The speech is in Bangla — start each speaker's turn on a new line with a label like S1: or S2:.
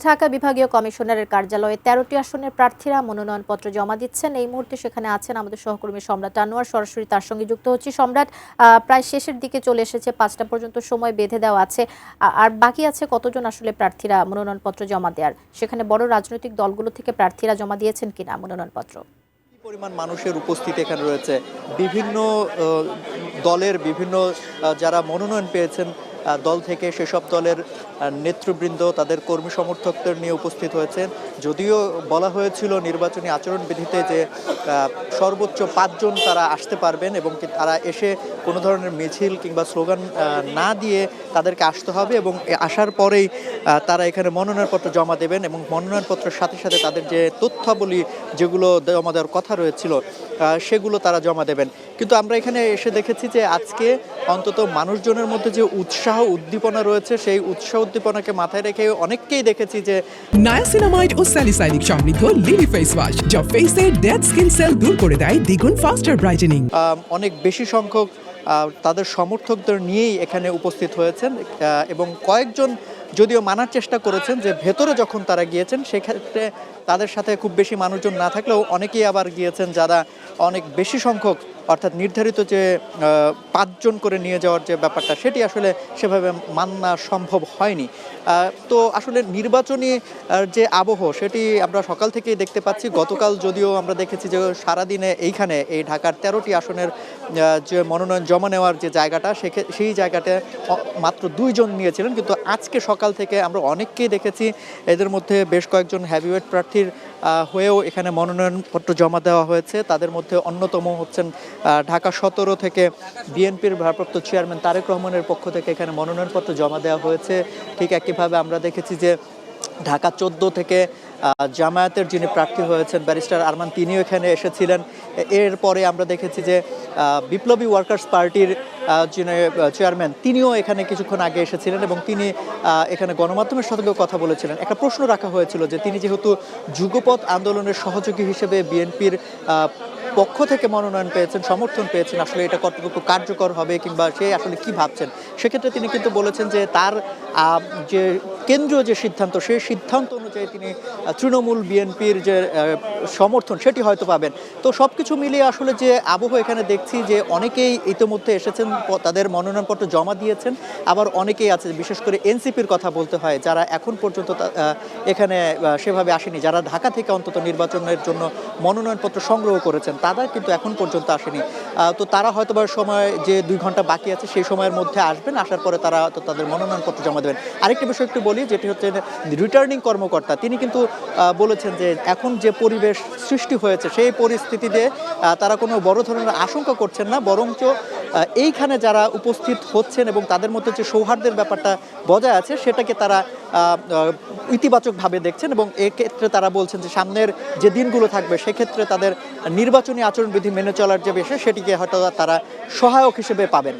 S1: ঢাকা বিভাগীয় কমিশনারের কার্যালয়ে ১৩টি আসনের প্রার্থীরা মনোনয়নপত্র জমা দিচ্ছেন। এই মুহূর্তে সেখানে আছেন আমাদের সহকর্মী সম্রাট আনোয়ার। সরাসরি তার সঙ্গে যুক্ত হচ্ছি। সম্রাট, প্রায় শেষের দিকে চলে এসেছে, ৫টা পর্যন্ত সময় বেঁধে দেওয়া আছে। আর বাকি আছে কতজন আসলে প্রার্থীরা মনোনয়নপত্র জমা দেওয়ার? সেখানে বড় রাজনৈতিক দলগুলো থেকে প্রার্থীরা জমা দিয়েছেন কিনা মনোনয়নপত্র?
S2: পরিমাণ মানুষের উপস্থিতি এখানে রয়েছে। বিভিন্ন দলের বিভিন্ন যারা মনোনয়ন পেয়েছেন দল থেকে, সেসব দলের নেতৃবৃন্দ তাদের কর্মী সমর্থকদের নিয়ে উপস্থিত হয়েছেন। যদিও বলা হয়েছিল নির্বাচনী আচরণবিধিতে যে সর্বোচ্চ ৫ জন তারা আসতে পারবেন এবং তারা এসে কোনো ধরনের মিছিল কিংবা স্লোগান না দিয়ে তাদেরকে আসতে হবে এবং আসার পরেই তারা এখানে মনোনয়নপত্র জমা দেবেন এবং মনোনয়নপত্রের সাথে সাথে তাদের যে তথ্যাবলী যেগুলো জমা দেওয়ার কথা রয়েছিল সেগুলো তারা জমা দেবেন। কিন্তু আমরা এখানে এসে দেখেছি যে আজকে অন্তত মানুষজনের মধ্যে যে উৎসাহ উদ্দীপনা রয়েছে, সেই উৎসাহ উদ্দীপনাকে মাথায় রেখে অনেককেই দেখেছি যে
S3: নায়াসিনামাইড ও স্যালিসাইলিক সমৃদ্ধ লিলি ফেস ওয়াশ যা ফেসের ডেড স্কিন সেল দূর করে দেয় দ্বিগুণ ফাস্টার ব্রাইটেনিং।
S2: অনেক বেশি সংখ্যক তাদের সমর্থকদের নিয়েই এখানে উপস্থিত হয়েছেন এবং কয়েকজন যদিও মানার চেষ্টা করেছেন যে ভেতরে যখন তারা গিয়েছেন সেক্ষেত্রে তাদের সাথে খুব বেশি মানুষজন না থাকলেও অনেকেই আবার গিয়েছেন যারা অনেক বেশি সংখ্যক, অর্থাৎ নির্ধারিত যে ৫ জন করে নিয়ে যাওয়ার যে ব্যাপারটা সেটি আসলে সেভাবে মানা সম্ভব হয়নি। তো আসলে নির্বাচনী যে আবহ সেটি আমরা সকাল থেকেই দেখতে পাচ্ছি। গতকাল যদিও আমরা দেখেছি যে সারাদিনে এইখানে এই ঢাকার ১৩টি আসনের যে মনোনয়ন জমা নেওয়ার যে জায়গাটা সেই জায়গাটা মাত্র ২ জন নিয়েছিলেন, কিন্তু আজকে সকাল থেকে আমরা অনেককেই দেখেছি। এদের মধ্যে বেশ কয়েকজন হেভিওয়েট প্রার্থীর হয়েও এখানে মনোনয়নপত্র জমা দেওয়া হয়েছে। তাদের মধ্যে অন্যতম হচ্ছেন ঢাকা ১৭ থেকে বিএনপির ভারপ্রাপ্ত চেয়ারম্যান তারেক রহমানের পক্ষ থেকে এখানে মনোনয়নপত্র জমা দেওয়া হয়েছে। ঠিক একইভাবে আমরা দেখেছি যে ঢাকা ১৪ থেকে জামায়াতের যিনি প্রার্থী হয়েছেন ব্যারিস্টার আরমান, তিনিও এখানে এসেছিলেন। এরপরে আমরা দেখেছি যে বিপ্লবী ওয়ার্কার্স পার্টির যিনি চেয়ারম্যান তিনিও এখানে কিছুক্ষণ আগে এসেছিলেন এবং তিনি এখানে গণমাধ্যমের সঙ্গে কথা বলেছিলেন। একটা প্রশ্ন রাখা হয়েছিল যে তিনি যেহেতু যুগপৎ আন্দোলনের সহযোগী হিসেবে বিএনপির পক্ষ থেকে মনোনয়ন পেয়েছেন, সমর্থন পেয়েছেন, আসলে এটা কতটুকু কার্যকর হবে কিংবা সে আসলে কি ভাবছেন, সেক্ষেত্রে তিনি কিন্তু বলেছেন যে তার যে কেন্দ্রীয় যে সিদ্ধান্ত সেই সিদ্ধান্ত অনুযায়ী তিনি তৃণমূল বিএনপির যে সমর্থন সেটি হয়তো পাবেন। তো সব কিছু মিলিয়ে আসলে যে আবহ এখানে দেখছি যে অনেকেই ইতিমধ্যে এসেছেন, তাদের মনোনয়নপত্র জমা দিয়েছেন, আবার অনেকেই আছে বিশেষ করে এনসিপির কথা বলতে হয় যারা এখন পর্যন্ত এখানে সেভাবে আসেনি, যারা ঢাকা থেকে অন্তত নির্বাচনের জন্য মনোনয়নপত্র সংগ্রহ করেছেন তারা কিন্তু এখন পর্যন্ত আসেনি। তো তারা হয়তো বা সময় যে ২ ঘন্টা বাকি আছে সেই সময়ের মধ্যে আসবেন, আসার পরে তারা তো তাদের মনোনয়নপত্র জমা দেবেন। আরেকটি বিষয় একটু বলি, যেটি হচ্ছে রিটার্নিং কর্মকর্তা, তিনি কিন্তু বলেছেন যে এখন যে পরিবেশ সৃষ্টি হয়েছে সেই পরিস্থিতিতে তারা কোনো বড় ধরনের আশঙ্কা করছেন না, বরঞ্চ এইখানে যারা উপস্থিত হচ্ছেন এবং তাদের মধ্যে যে সৌহার্দ্যের ব্যাপারটা বজায় আছে সেটাকে তারা ইতিবাচকভাবে দেখছেন এবং এক্ষেত্রে তারা বলছেন যে সামনের যে দিনগুলো থাকবে সেক্ষেত্রে তাদের নির্বাচনী আচরণবিধি মেনে চলার যে বিষয় সেটিকে হয়তো তারা সহায়ক হিসেবে পাবেন।